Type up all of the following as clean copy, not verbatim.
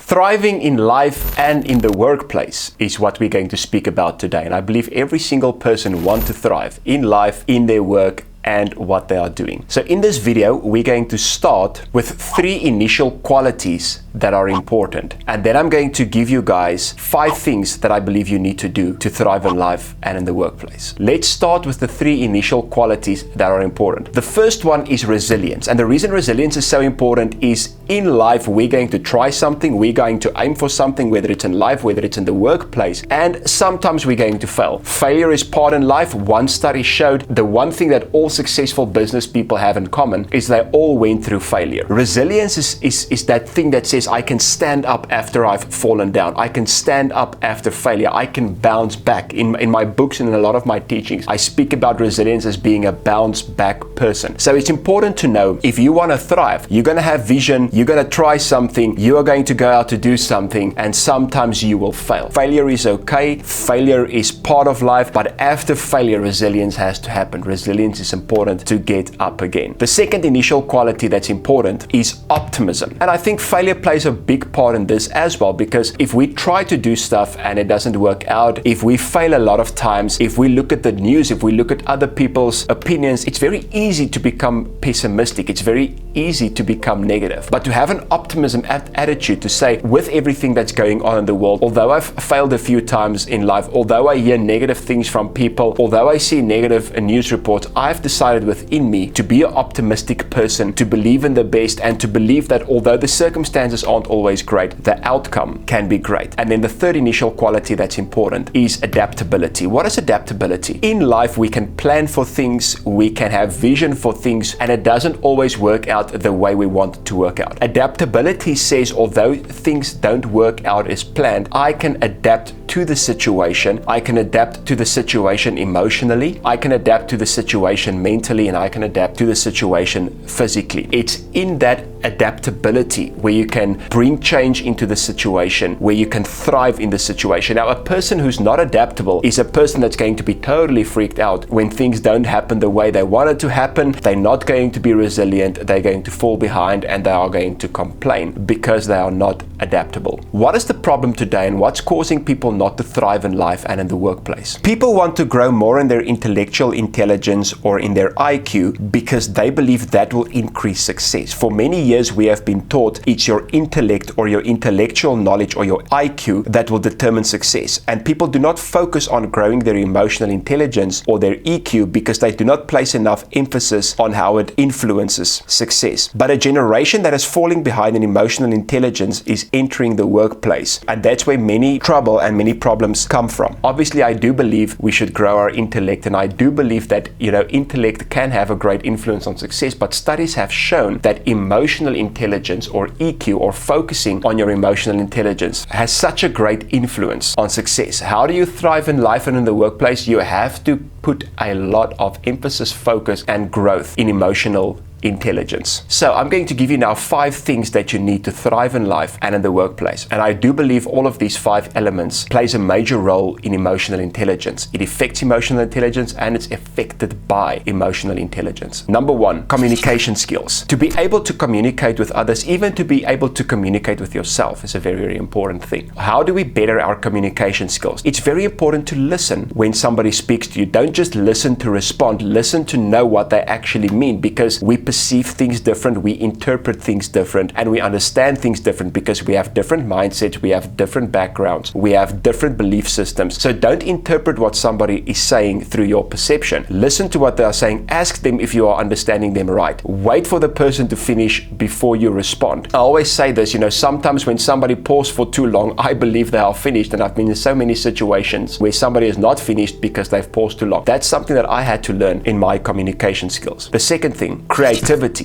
Thriving in life and in the workplace is what we're going to speak about today. And I believe every single person wants to thrive in life, in their work, and what they are doing. So in this video, we're going to start with 3 initial qualities that are important. And then I'm going to give you guys 5 things that I believe you need to do to thrive in life and in the workplace. Let's start with the 3 initial qualities that are important. The first one is resilience. And the reason resilience is so important is in life, we're going to try something, we're going to aim for something, whether it's in life, whether it's in the workplace, and sometimes we're going to fail. Failure is part in life. One study showed the one thing that all successful business people have in common is they all went through failure. Resilience is that thing that says, I can stand up after I've fallen down. I can stand up after failure. I can bounce back. In my books and in a lot of my teachings, I speak about resilience as being a bounce back person. So it's important to know if you want to thrive, you're going to have vision, you're going to try something, you are going to go out to do something, and sometimes you will fail. Failure is okay. Failure is part of life, but after failure, resilience has to happen. Resilience is important to get up again. The second initial quality that's important is optimism. And I think failure plays a big part in this as well, because if we try to do stuff and it doesn't work out, if we fail a lot of times, if we look at the news, if we look at other people's opinions, it's very easy to become pessimistic. It's very easy to become negative. But to have an optimism attitude to say, with everything that's going on in the world, although I've failed a few times in life, although I hear negative things from people, although I see negative news reports, I've decided within me to be an optimistic person, to believe in the best, and to believe that although the circumstances aren't always great, the outcome can be great. And then the third initial quality that's important is adaptability. What is adaptability? In life, we can plan for things, we can have vision for things, and it doesn't always work out the way we want it to work out. Adaptability says, although things don't work out as planned, I can adapt to the situation. I can adapt to the situation emotionally. I can adapt to the situation mentally, and I can adapt to the situation physically. It's in that adaptability where you can bring change into the situation, where you can thrive in the situation. Now, a person who's not adaptable is a person that's going to be totally freaked out when things don't happen the way they want it to happen. They're not going to be resilient. They're going to fall behind, and they are going to complain because they are not adaptable. What is the problem today, and what's causing people not to thrive in life and in the workplace? People want to grow more in their intellectual intelligence or in their IQ because they believe that will increase success. For many years, we have been taught it's your intellect or your intellectual knowledge or your IQ that will determine success. And people do not focus on growing their emotional intelligence or their EQ because they do not place enough emphasis on how it influences success. But a generation that is falling behind in emotional intelligence is entering the workplace. And that's where many trouble and many problems come from. Obviously, I do believe we should grow our intellect, and I do believe that, intellect can have a great influence on success, but studies have shown that emotional intelligence or EQ, or focusing on your emotional intelligence, has such a great influence on success. How do you thrive in life and in the workplace? You have to put a lot of emphasis, focus, and growth in emotional intelligence. So I'm going to give you now 5 things that you need to thrive in life and in the workplace. And I do believe all of these 5 elements plays a major role in emotional intelligence. It affects emotional intelligence, and it's affected by emotional intelligence. Number 1, communication skills. To be able to communicate with others, even to be able to communicate with yourself, is a very, very important thing. How do we better our communication skills? It's very important to listen when somebody speaks to you. Don't just listen to respond. Listen to know what they actually mean, because we perceive things different, we interpret things different, and we understand things different because we have different mindsets, we have different backgrounds, we have different belief systems. So don't interpret what somebody is saying through your perception. Listen to what they are saying. Ask them if you are understanding them right. Wait for the person to finish before you respond. I always say this, sometimes when somebody pauses for too long, I believe they are finished, and I've been in so many situations where somebody is not finished because they've paused too long. That's something that I had to learn in my communication skills. The second thing, creativity.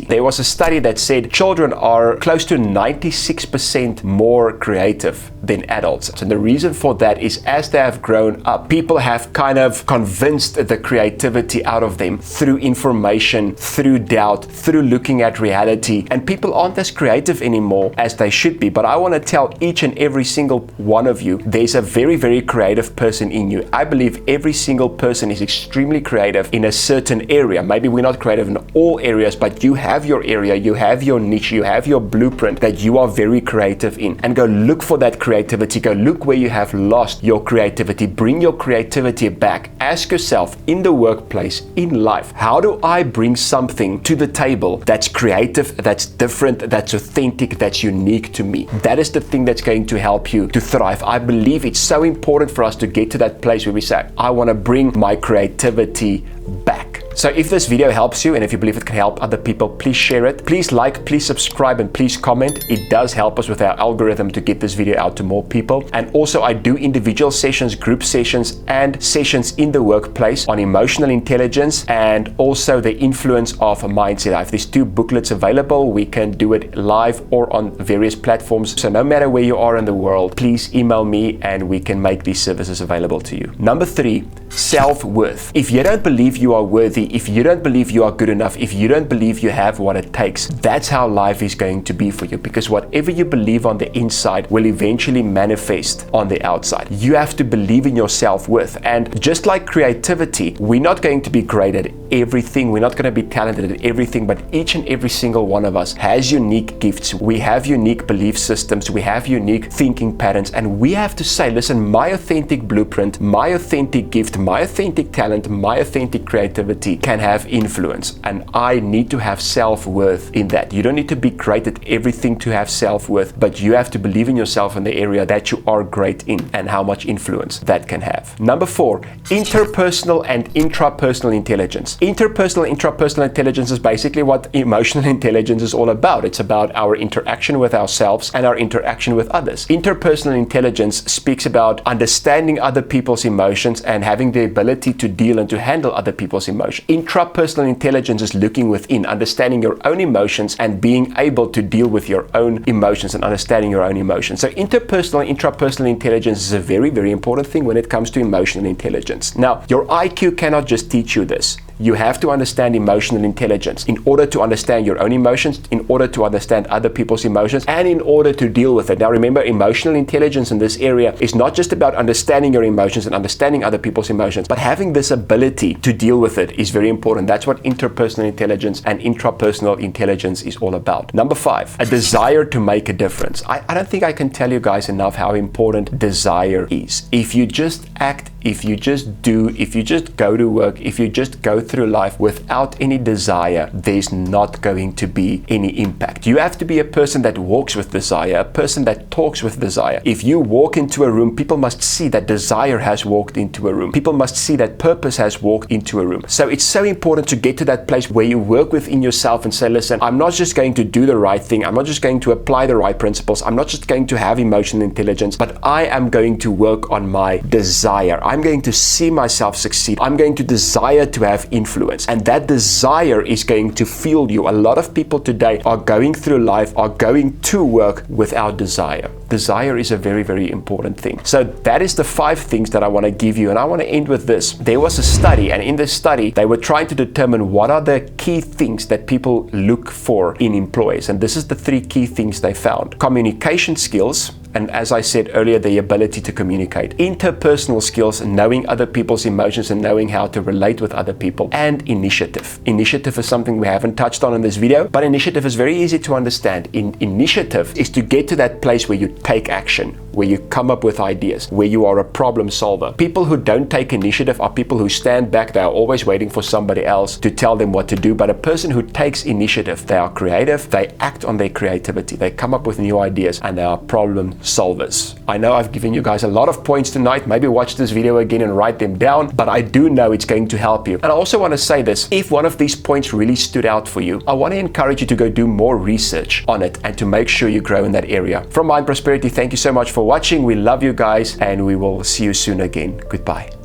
There was a study that said children are close to 96% more creative than adults. And the reason for that is, as they have grown up, people have kind of convinced the creativity out of them through information, through doubt, through looking at reality. And people aren't as creative anymore as they should be. But I want to tell each and every single one of you, there's a very, very creative person in you. I believe every single person is extremely creative in a certain area. Maybe we're not creative in all areas, but you have your area, you have your niche, you have your blueprint that you are very creative in. And go look for that creativity. Go look where you have lost your creativity. Bring your creativity back. Ask yourself in the workplace, in life, how do I bring something to the table that's creative, that's different, that's authentic, that's unique to me? That is the thing that's going to help you to thrive. I believe it's so important for us to get to that place where we say, I want to bring my creativity back. So if this video helps you, and if you believe it can help other people, please share it. Please like, please subscribe, and please comment. It does help us with our algorithm to get this video out to more people. And also I do individual sessions, group sessions, and sessions in the workplace on emotional intelligence and also the influence of mindset. I have these 2 booklets available. We can do it live or on various platforms. So no matter where you are in the world, please email me and we can make these services available to you. Number 3, self-worth. If you don't believe you are worthy, if you don't believe you are good enough, if you don't believe you have what it takes, that's how life is going to be for you, because whatever you believe on the inside will eventually manifest on the outside. You have to believe in your self-worth. And just like creativity, we're not going to be great at everything, we're not going to be talented at everything, but each and every single one of us has unique gifts. We have unique belief systems, we have unique thinking patterns, and we have to say, listen, my authentic blueprint, my authentic gift, my authentic talent, my authentic creativity can have influence, and I need to have self-worth in that. You don't need to be great at everything to have self-worth, but you have to believe in yourself in the area that you are great in and how much influence that can have. Number 4, interpersonal and intrapersonal intelligence. Interpersonal, intrapersonal intelligence is basically what emotional intelligence is all about. It's about our interaction with ourselves and our interaction with others. Interpersonal intelligence speaks about understanding other people's emotions and having the ability to deal and to handle other people's emotions. Intrapersonal intelligence is looking within, understanding your own emotions and being able to deal with your own emotions and understanding your own emotions. So interpersonal and intrapersonal intelligence is a very, very important thing when it comes to emotional intelligence. Now, your IQ cannot just teach you this. You have to understand emotional intelligence in order to understand your own emotions, in order to understand other people's emotions, and in order to deal with it. Now remember, emotional intelligence in this area is not just about understanding your emotions and understanding other people's emotions, but having this ability to deal with it is very important. That's what interpersonal intelligence and intrapersonal intelligence is all about. Number 5, a desire to make a difference. I don't think I can tell you guys enough how important desire is. If you just act, if you just do, if you just go to work, if you just go through life without any desire, there's not going to be any impact. You have to be a person that walks with desire, a person that talks with desire. If you walk into a room, people must see that desire has walked into a room. People must see that purpose has walked into a room. So it's so important to get to that place where you work within yourself and say, listen, I'm not just going to do the right thing. I'm not just going to apply the right principles. I'm not just going to have emotional intelligence, but I am going to work on my desire. I'm going to see myself succeed. I'm going to desire to have influence, and that desire is going to fuel you. A lot of people today are going through life, are going to work without desire. Desire is a very, very important thing. So that is the 5 things that I want to give you, and I want to end with this. There was a study, and in this study they were trying to determine what are the key things that people look for in employees, and this is the 3 key things they found. Communication skills, and as I said earlier, the ability to communicate. Interpersonal skills, knowing other people's emotions and knowing how to relate with other people. And initiative. Initiative is something we haven't touched on in this video, but initiative is very easy to understand. Initiative is to get to that place where you take action, where you come up with ideas, where you are a problem solver. People who don't take initiative are people who stand back. They are always waiting for somebody else to tell them what to do. But a person who takes initiative, they are creative, they act on their creativity, they come up with new ideas, and they are problem solvers. I know I've given you guys a lot of points tonight. Maybe watch this video again and write them down, but I do know it's going to help you. And I also want to say this, if one of these points really stood out for you, I want to encourage you to go do more research on it and to make sure you grow in that area. From Mind Prosperity, thank you so much for watching. We love you guys, and we will see you soon again. Goodbye.